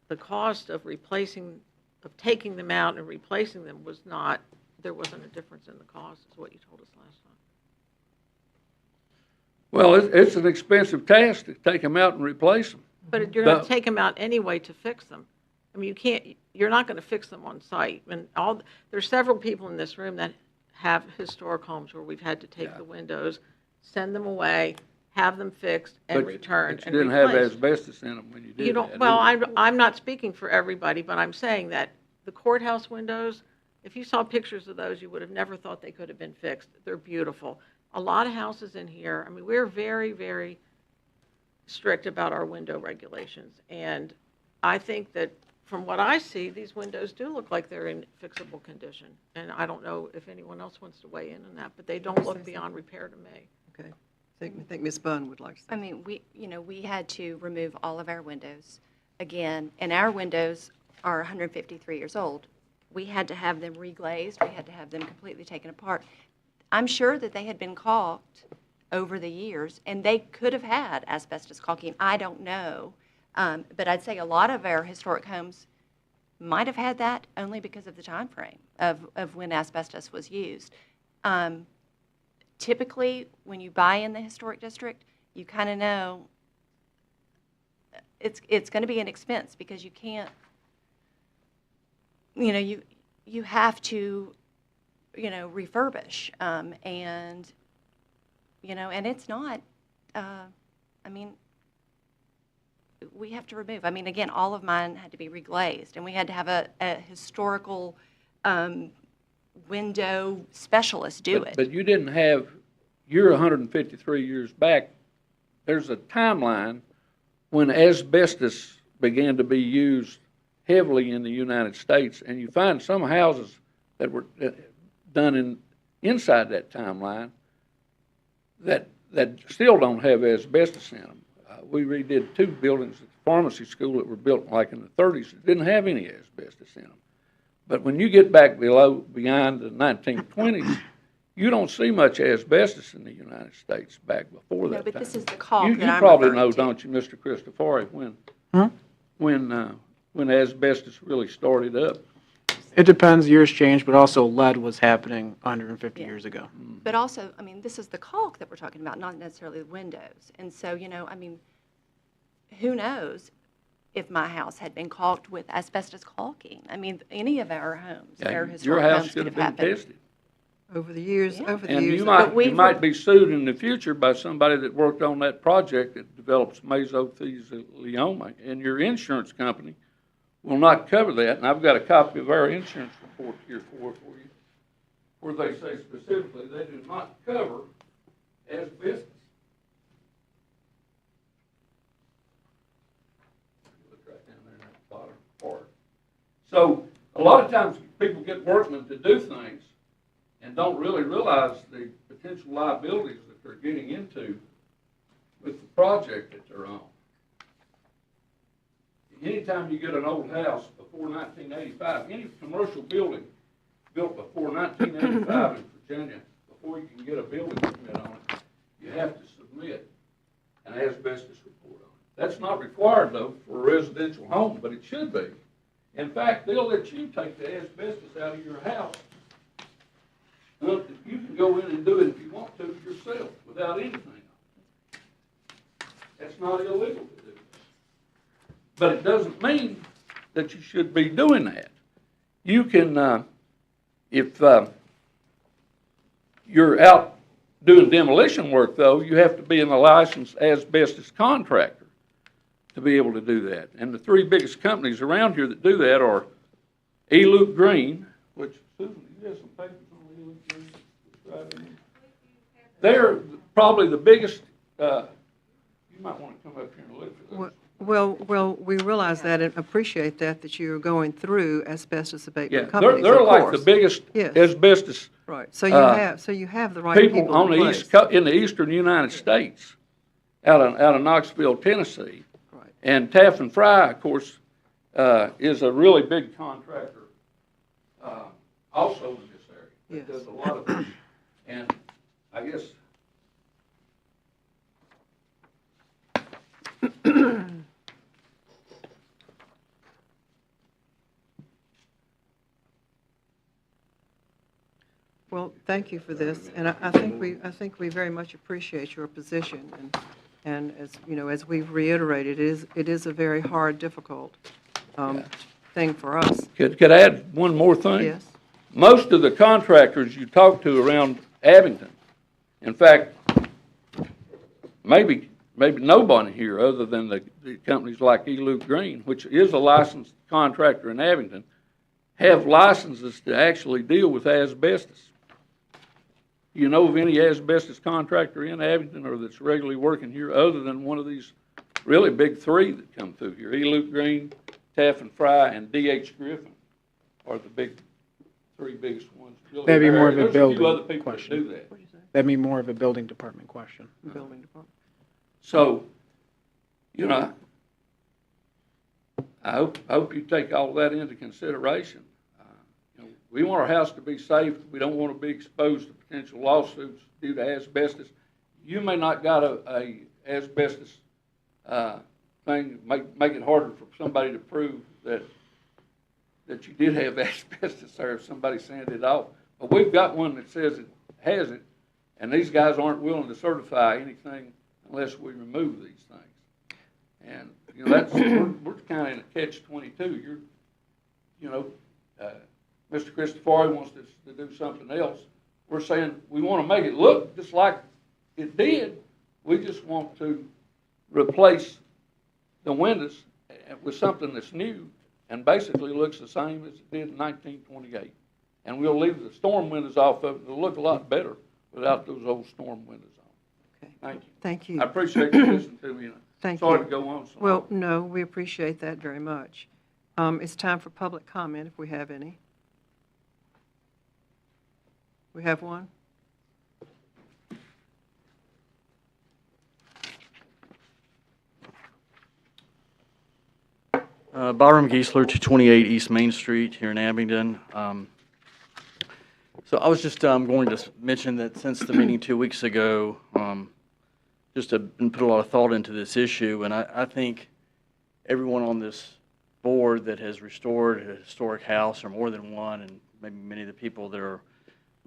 Speaker 3: the cost of taking them out and replacing them was not, there wasn't a difference in the cost, is what you told us last time.
Speaker 6: Well, it's an expensive task to take them out and replace them.
Speaker 3: But you're going
Speaker 6: But-
Speaker 3: to take them out anyway to fix them. I mean, you're not going to fix them on site. And there's several people in this room that have historic homes where we've had to take
Speaker 6: Yeah.
Speaker 3: the windows, send them away, have them fixed, and
Speaker 6: But-
Speaker 3: return
Speaker 6: But
Speaker 3: and
Speaker 6: you didn't have
Speaker 3: replace.
Speaker 6: asbestos in them when you did
Speaker 3: You
Speaker 6: that.
Speaker 3: don't, well,
Speaker 6: did you?
Speaker 3: I'm not speaking for everybody, but I'm saying that the courthouse windows, if you saw pictures of those, you would have never thought they could have been fixed. They're beautiful. A lot of houses in here, I mean, we're very, very strict about our window regulations. And I think that from what I see, these windows do look like they're in fixable condition. And I don't know if anyone else wants to weigh in on that, but they don't look beyond repair to me.
Speaker 1: Okay. I think Ms. Bunn would like to say.
Speaker 5: I mean, we had to remove all of our windows again, and our windows are 153 years old. We had to have them reglazed. We had to have them completely taken apart. I'm sure that they had been caulked over the years, and they could have had asbestos caulking. I don't know. But I'd say a lot of our historic homes might have had that only because of the time frame of when asbestos was used. Typically, when you buy in the historic district, you kind of know it's going to be an expense because you can't, you have to, refurbish. And it's not, I mean, we have to remove. I mean, again, all of mine had to be reglazed, and we had to have a historical window specialist do it.
Speaker 6: But you didn't have, you're 153 years back, there's a timeline when asbestos began to be used heavily in the United States, and you find some houses that were done inside that timeline that still don't have asbestos in them. We redid 2 buildings at the pharmacy school that were built like in the 30s that didn't have any asbestos in them. But when you get back beyond the 1920s, you don't see much asbestos in the United States back before that
Speaker 5: No, but
Speaker 6: time.
Speaker 5: this is the caulk
Speaker 6: You
Speaker 5: that I'm
Speaker 6: probably
Speaker 5: referring
Speaker 6: know,
Speaker 5: to.
Speaker 6: don't you, Mr. Cristofori, when asbestos really started up?
Speaker 2: It depends, years change, but also lead was happening 150
Speaker 5: Yeah.
Speaker 2: years ago.
Speaker 5: But also, I mean, this is the caulk that we're talking about, not necessarily the windows. And so, I mean, who knows if my house had been caulked with asbestos caulking? I mean, any of our homes,
Speaker 6: Yeah,
Speaker 5: our
Speaker 6: your
Speaker 5: historic
Speaker 6: house
Speaker 5: homes
Speaker 6: should
Speaker 5: could
Speaker 6: have
Speaker 5: have
Speaker 6: been
Speaker 5: happened.
Speaker 6: tested.
Speaker 1: Over the years,
Speaker 5: Yeah.
Speaker 1: over the
Speaker 6: And
Speaker 1: years.
Speaker 6: you
Speaker 5: But
Speaker 6: might be sued in the future by somebody that worked on that project that develops mesothelioma, and your insurance company will not cover that. And I've got a copy of our insurance report here for you, where they say specifically they do not cover asbestos. Look right down there in that bottom part. So a lot of times people get workmen to do things and don't really realize the potential liabilities that they're getting into with the project that they're on. Anytime you get an old house before 1985, any commercial building built before 1985 in Virginia, before you can get a building permit on it, you have to submit an asbestos report on it. That's not required, though, for a residential home, but it should be. In fact, they'll let you take the asbestos out of your house. You can go in and do it if you want to yourself without anything on it. That's not illegal to do. But it doesn't mean that you should be doing that. You can, if you're out doing demolition work, though, you have to be an licensed asbestos contractor to be able to do that. And the 3 biggest companies around here that do that are E-Loop Green, which, Susan, you have some papers on E-Loop Green? Right in there. They're probably the biggest, you might want to come up here and look at those.
Speaker 1: Well, we realize that and appreciate that you're going through asbestos
Speaker 6: Yeah,
Speaker 1: abatement companies,
Speaker 6: they're
Speaker 1: of
Speaker 6: like the
Speaker 1: course.
Speaker 6: biggest
Speaker 1: Yes.
Speaker 6: asbestos
Speaker 1: Right, so you have the right
Speaker 6: people
Speaker 1: people
Speaker 6: on
Speaker 1: in
Speaker 6: the
Speaker 1: place.
Speaker 6: in the eastern United States, out of Knoxville, Tennessee.
Speaker 1: Right.
Speaker 6: And Taff and Fry, of course, is a really big contractor, also in this area.
Speaker 1: Yes.
Speaker 6: That does a lot of things. And I guess
Speaker 1: Well, thank you for this, and I think we very much appreciate your position, and as, you know, as we've reiterated, it is a very hard, difficult thing for us.
Speaker 6: Could I add one more thing?
Speaker 1: Yes?
Speaker 6: Most of the contractors you talk to around Abington, in fact, maybe nobody here other than the companies like Luke Green, which is a licensed contractor in Abington, have licenses to actually deal with asbestos. You know of any asbestos contractor in Abington or that's regularly working here other than one of these really big three that come through here? Luke Green, Taff and Fry, and D.H. Griffin are the three biggest ones. Really,
Speaker 2: That'd be more of a
Speaker 6: there's
Speaker 2: building
Speaker 6: few other people
Speaker 2: question.
Speaker 6: that do that.
Speaker 1: What'd you say?
Speaker 2: That'd be more of a building department question.
Speaker 1: The building department.
Speaker 6: So, you know, I hope you take all that into consideration. You know, we want our house to be safe. We don't want to be exposed to potential lawsuits due to asbestos. You may not got a asbestos thing, make it harder for somebody to prove that you did have asbestos there if somebody sanded it off. But we've got one that says it has it, and these guys aren't willing to certify anything unless we remove these things. And, you know, that's, we're kind of in a catch-22. Mr. Christopher wants us to do something else. We're saying we want to make it look just like it did. We just want to replace the windows with something that's new and basically looks the same as it did in 1928. And we'll leave the storm windows off of it. It'll look a lot better without those old storm windows on.
Speaker 1: Okay.
Speaker 6: Thank you.
Speaker 1: Thank you.
Speaker 6: I appreciate you listening to me.
Speaker 1: Thank
Speaker 6: Sorry
Speaker 1: you.
Speaker 6: to go on so
Speaker 1: Well,
Speaker 6: long.
Speaker 1: no, we appreciate that very much. It's time for public comment, if we have any. We have one?
Speaker 7: Byram Geisler, 228 East Main Street here in Abingdon. So I was just going to mention that since the meeting 2 weeks ago, just have been put a lot of thought into this issue, and I think everyone on this board that has restored a historic house, or more than one, and maybe many of the people that are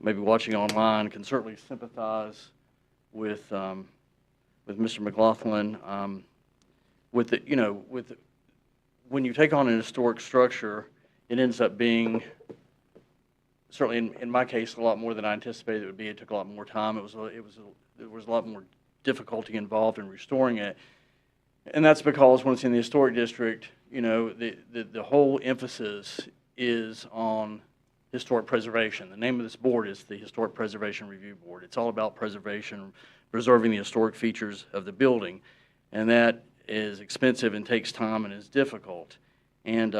Speaker 7: maybe watching online can certainly sympathize with Mr. McLaughlin, when you take on an historic structure, it ends up being, certainly in my case, a lot more than I anticipated it would be. It took a lot more time. There was a lot more difficulty involved in restoring it. And that's because when it's in the historic district, you know, the whole emphasis is on historic preservation. The name of this board is the Historic Preservation Review Board. It's all about preservation, preserving the historic features of the building. And that is expensive and takes time and is difficult. And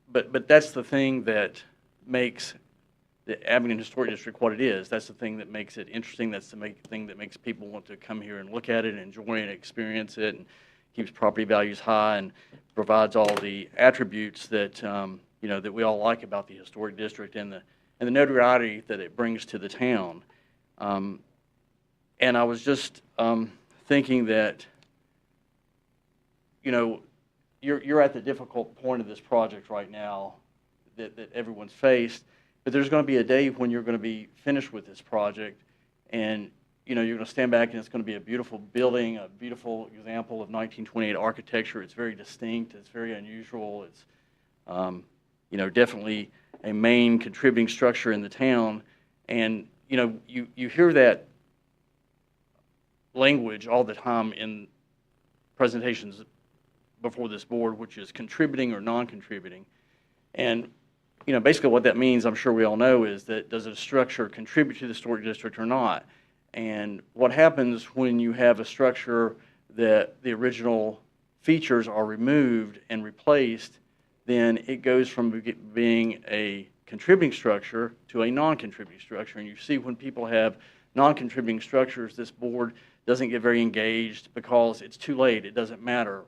Speaker 7: but that's the thing that makes the Abingdon Historic District what it is. That's the thing that makes it interesting. That's the thing that makes people want to come here and look at it and enjoy it and experience it, and keeps property values high and provides all the attributes that that we all like about the historic district and the notoriety that it brings to the town. And I was just thinking that, you know, you're at the difficult point of this project right now that everyone's faced, but there's going to be a day when you're going to be finished with this project, and you know, you're going to stand back and it's going to be a beautiful building, a beautiful example of 1928 architecture. It's very distinct. It's very unusual. It's definitely a main contributing structure in the town. And you know, you hear that language all the time in presentations before this board, which is contributing or non-contributing. And you know, basically what that means, I'm sure we all know, is that does a structure contribute to the historic district or not? And what happens when you have a structure that the original features are removed and replaced, then it goes from being a contributing structure to a non-contributing structure. And you see when people have non-contributing structures, this board doesn't get very engaged because it's too late. It doesn't matter.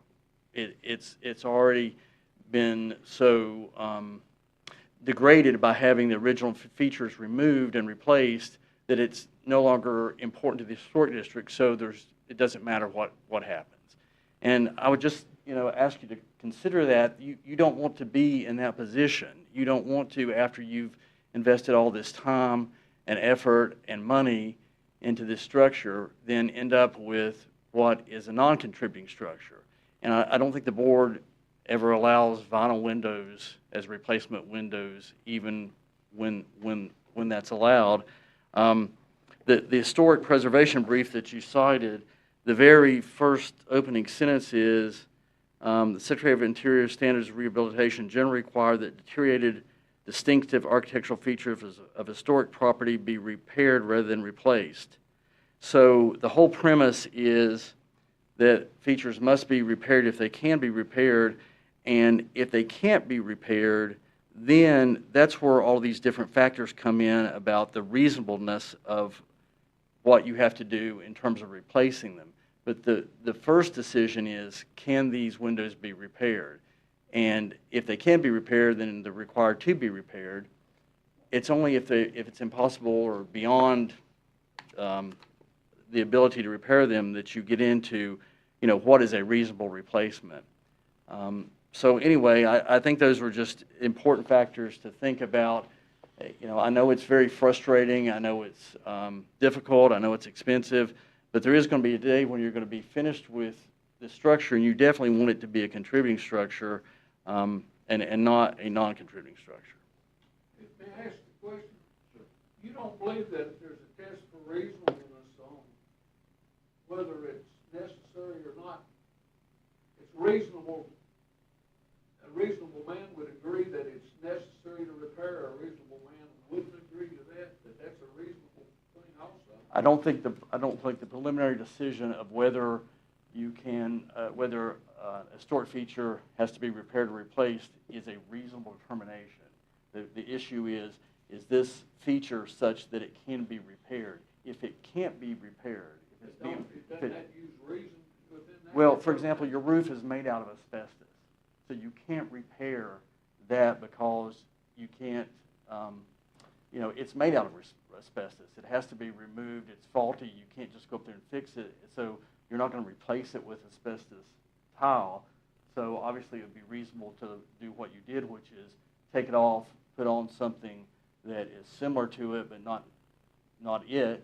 Speaker 7: It's already been so degraded by having the original features removed and replaced that it's no longer important to the historic district, so it doesn't matter what happens. And I would just ask you to consider that. You don't want to be in that position. You don't want to, after you've invested all this time and effort and money into this structure than end up with what is a non-contributing structure. And I don't think the board ever allows vinyl windows as replacement windows, even when that's allowed. The historic preservation brief that you cited, the very first opening sentence is, the Secretary of Interior Standards of Rehabilitation generally require that deteriorated distinctive architectural features of historic property be repaired rather than replaced. So the whole premise is that features must be repaired if they can be repaired, and if they can't be repaired, then that's where all these different factors come in about the reasonableness of what you have to do in terms of replacing them. But the first decision is, can these windows be repaired? And if they can be repaired, then they're required to be repaired. It's only if it's impossible or beyond the ability to repair them that you get into, what is a reasonable replacement. So anyway, I think those were just important factors to think about. I know it's very frustrating. I know it's difficult. I know it's expensive. But there is going to be a day when you're going to be finished with the structure, and you definitely want it to be a contributing structure and not a non-contributing structure.
Speaker 6: May I ask the question? Sure. You don't believe that there's a test for reasonableness on whether it's necessary or not? It's reasonable. A reasonable man would agree that it's necessary to repair. A reasonable man wouldn't agree to that that's a reasonable thing also.
Speaker 7: I don't think the preliminary decision of whether you can whether a historic feature has to be repaired or replaced is a reasonable determination. The issue is this feature such that it can be repaired? If it can't be repaired,
Speaker 6: Doesn't that use reason within that?
Speaker 7: well, for example, your roof is made out of asbestos, so you can't repair that because you can't. It's made out of asbestos. It has to be removed. It's faulty. You can't just go up there and fix it. So you're not going to replace it with asbestos tile. So obviously it would be reasonable to do what you did, which is take it off, put on something that is similar to it, but not it.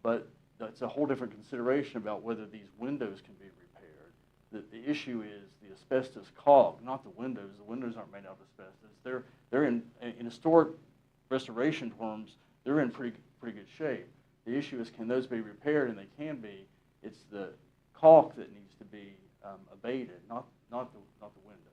Speaker 7: But that's a whole different consideration about whether these windows can be repaired. The issue is the asbestos caulk, not the windows. The windows aren't made out of asbestos. They're in historic restoration terms, they're in pretty good shape. The issue is, can those be repaired? And they can be. It's the caulk that needs to be abated, not the window.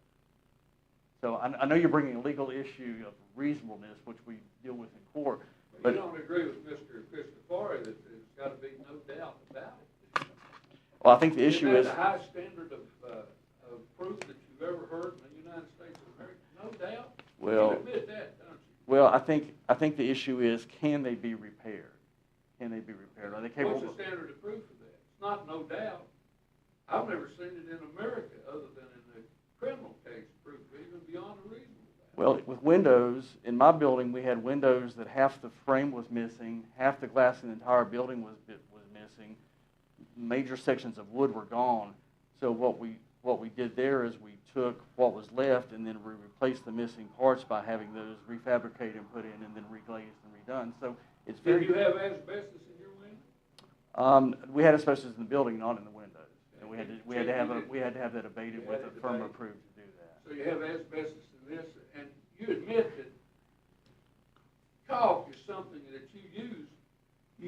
Speaker 7: So I know you're bringing a legal issue of reasonableness, which we deal with in court.
Speaker 6: But you don't agree with Mr. Christopher that there's got to be no doubt about it.
Speaker 7: Well, I think the issue is
Speaker 6: the highest standard of proof that you've ever heard in the United States of America. No doubt.
Speaker 7: Well,
Speaker 6: You admit that, don't you?
Speaker 7: well, I think the issue is, can they be repaired? Can they be repaired? Are they capable?
Speaker 6: What's the standard of proof of that? It's not no doubt. I've never seen it in America other than in the criminal case proof, even beyond a reasonable doubt.
Speaker 7: Well, with windows, in my building, we had windows that half the frame was missing, half the glass in the entire building was missing. Major sections of wood were gone. So what we did there is we took what was left and then we replaced the missing parts by having those refabricated and put in and then reglazed and redone. So it's very.
Speaker 6: Did you have asbestos in your window?
Speaker 7: We had asbestos in the building, not in the windows, and we had to have that abated with a firm approved to do that.
Speaker 6: So you have asbestos in this, and you admit that caulk is something that you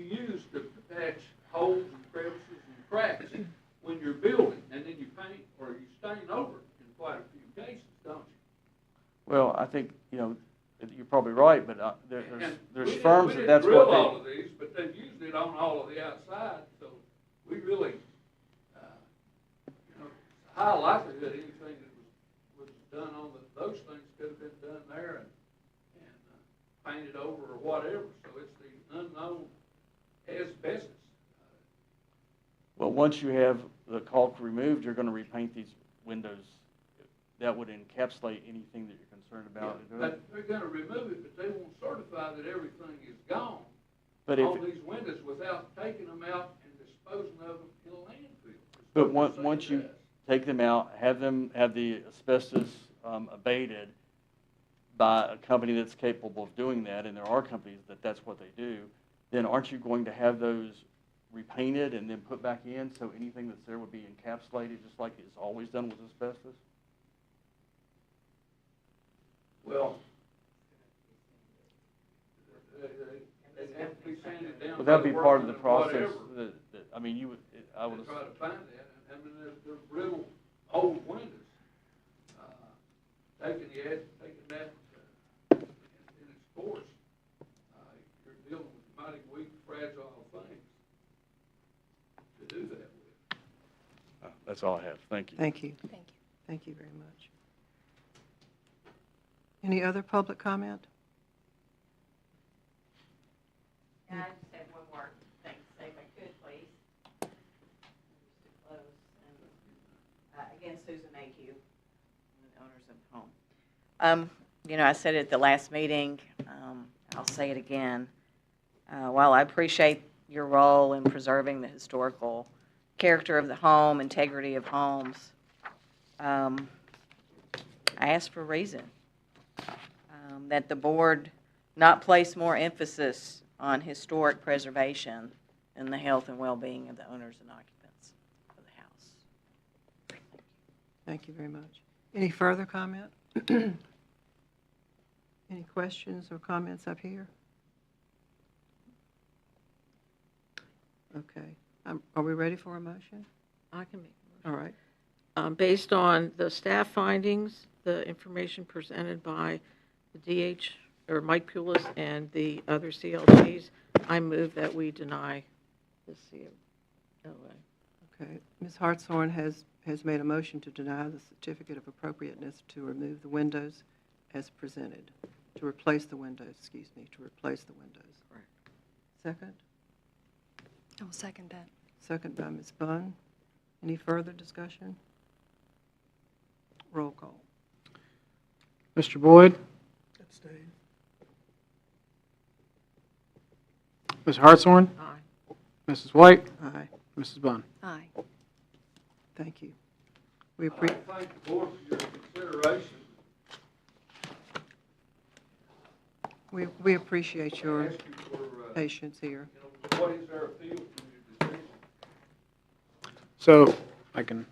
Speaker 6: use to patch holes and crevices and cracks when you're building, and then you paint or you stain over it in quite a few cases, don't you?
Speaker 7: Well, I think you're probably right, but there's firms
Speaker 6: we
Speaker 7: that's
Speaker 6: drill
Speaker 7: what
Speaker 6: all of these, but they've used it on all of the outside, so we really, high likelihood anything that was done on those things could have been done there and painted over or whatever. So it's the unknown asbestos.
Speaker 7: Well, once you have the caulk removed, you're going to repaint these windows. That would encapsulate anything that you're concerned about.
Speaker 6: But they're going to remove it, but they won't certify that everything is gone
Speaker 7: But
Speaker 6: on these windows without taking them out and disposing of them in a landfill.
Speaker 7: But once you take them out, have the asbestos abated, by a company that's capable of doing that, and there are companies that that's what they do, then aren't you going to have those repainted and then put back in, so anything that's there would be encapsulated just like it's always done with asbestos?
Speaker 6: Well, they have to be sanded down.
Speaker 7: Would that be
Speaker 6: by
Speaker 7: part of the
Speaker 6: workmen or
Speaker 7: process
Speaker 6: whatever.
Speaker 7: I mean, you would, I would,
Speaker 6: To try to find that, and I mean, they're brittle, old windows. Taking that in its course, you're dealing with mighty weak, fragile things to do that with.
Speaker 7: that's all I have. Thank you.
Speaker 1: Thank you.
Speaker 5: Thank you.
Speaker 1: Thank you very much. Any other public comment?
Speaker 8: And I just have one more thing to say, if I could, please. Just to close. And, again, Susan Mayhew, the owners of the home. I said it at the last meeting, I'll say it again. While I appreciate your role in preserving the historical character of the home, integrity of homes, I ask for a reason. That the board not place more emphasis on historic preservation and the health and well-being of the owners and occupants of the house.
Speaker 1: Thank you very much. Any further comment? Any questions or comments up here? Okay. Are we ready for a motion?
Speaker 3: I can make a
Speaker 1: All
Speaker 3: motion.
Speaker 1: right.
Speaker 3: Based on the staff findings, the information presented by the DH, or Mike Pulis, and the other CLTs, I move that we deny this COA.
Speaker 1: Okay. Ms. Hartshorn has made a motion to deny the certificate of appropriateness to remove the windows as presented, to replace the windows, to replace the windows.
Speaker 3: Correct.
Speaker 1: Second?
Speaker 5: I will second that.
Speaker 1: Second by Ms. Bunn. Any further discussion? Roll call.
Speaker 2: Mr. Boyd?
Speaker 1: Abstain.
Speaker 2: Ms. Hartshorn?
Speaker 3: Aye.
Speaker 2: Mrs. White?
Speaker 1: Aye.
Speaker 2: Mrs. Bunn?
Speaker 5: Aye.
Speaker 1: Thank you. We
Speaker 6: I'd like to thank the board for your consideration.
Speaker 1: we appreciate your
Speaker 6: Ask you for,
Speaker 1: patience here.
Speaker 6: what is their appeal from your decision?
Speaker 2: So, I can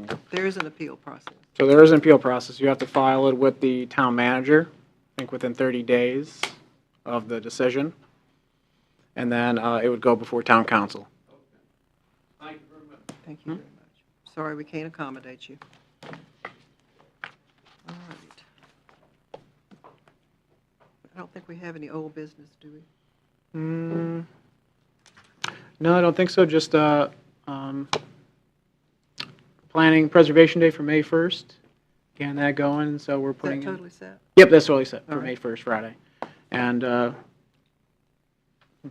Speaker 2: go.
Speaker 1: There is an appeal process.
Speaker 2: So there is an appeal process. You have to file it with the town manager, I think within 30 days of the decision. And then it would go before town council.
Speaker 6: Thank you very much.
Speaker 1: Thank you very much. Sorry we can't accommodate you. All right. I don't think we have any old business, do we?
Speaker 2: No, I don't think so. Just planning preservation day for May 1st. Getting that going, so we're
Speaker 1: Is that
Speaker 2: putting in.
Speaker 1: totally set?
Speaker 2: Yep, that's totally set for
Speaker 1: All
Speaker 2: May
Speaker 1: right.
Speaker 2: 1st, Friday. And the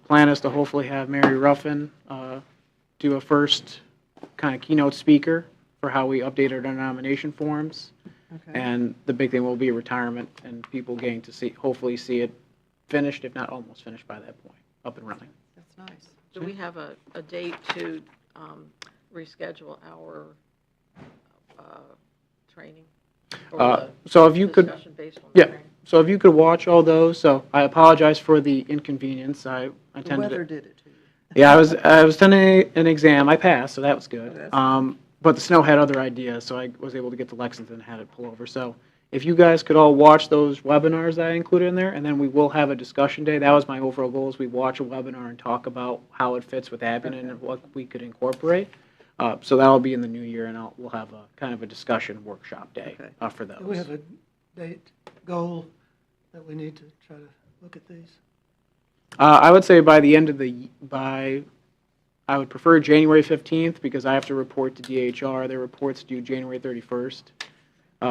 Speaker 2: plan is to hopefully have Mary Ruffin do a first kind of keynote speaker for how we updated our nomination forms.
Speaker 1: Okay.
Speaker 2: And the big thing will be retirement and people getting to hopefully see it finished, if not almost finished by that point, up and running.
Speaker 1: That's nice.
Speaker 3: Do we have a date to reschedule our training? Or the
Speaker 2: So if you could,
Speaker 3: discussion based on the
Speaker 2: yeah,
Speaker 3: training?
Speaker 2: so if you could watch all those, so I apologize for the inconvenience. I
Speaker 1: The
Speaker 2: attended
Speaker 1: weather
Speaker 2: it.
Speaker 1: did it to you.
Speaker 2: Yeah, I was attending an exam. I passed, so that was good.
Speaker 1: Oh, that's
Speaker 2: But the snow had other ideas, so I was able to get to Lexington and had it pull over. So if you guys could all watch those webinars that I included in there, and then we will have a discussion day. That was my overall goal, is we watch a webinar and talk about how it fits with Abington and what we could incorporate. So that'll be in the new year, and we'll have a kind of a discussion workshop day
Speaker 1: Okay.
Speaker 2: for those.
Speaker 9: Do we have a date, goal that we need to try to look at these?
Speaker 2: I would say by the end of I would prefer January 15th, because I have to report to DHR. Their report's due January 31st.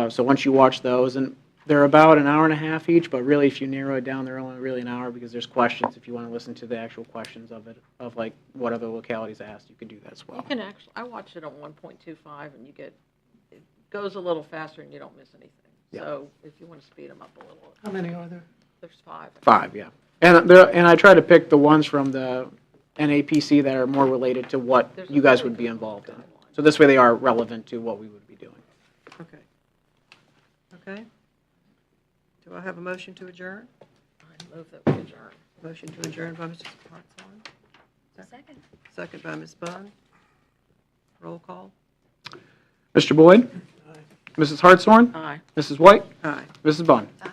Speaker 2: So once you watch those, and they're about an hour and a half each, but really if you narrow it down, they're only really an hour, because there's questions if you want to listen to the actual questions of it, of like what other localities asked, you can do that as well.
Speaker 3: You can actually, I watched it on 1.25, and it goes a little faster and you don't miss anything.
Speaker 2: Yeah.
Speaker 3: So if you want to speed them up a little,
Speaker 9: How many are there?
Speaker 3: there's 5.
Speaker 2: 5, yeah. And I try to pick the ones from the NAPC that are more related to what
Speaker 3: There's a
Speaker 2: you guys
Speaker 3: really
Speaker 2: would be
Speaker 3: good
Speaker 2: involved in.
Speaker 3: guideline.
Speaker 2: So this way they are relevant to what we would be doing.
Speaker 1: Okay. Okay. Do I have a motion to adjourn?
Speaker 3: I move that we adjourn.
Speaker 1: Motion to adjourn by Mr. Hartshorn,
Speaker 5: Second.
Speaker 1: second by Ms. Bunn. Roll call.
Speaker 2: Mr. Boyd? Mrs. Hartshorn?
Speaker 3: Aye.
Speaker 2: Mrs. White?
Speaker 1: Aye.
Speaker 2: Mrs. Bond?
Speaker 5: Aye.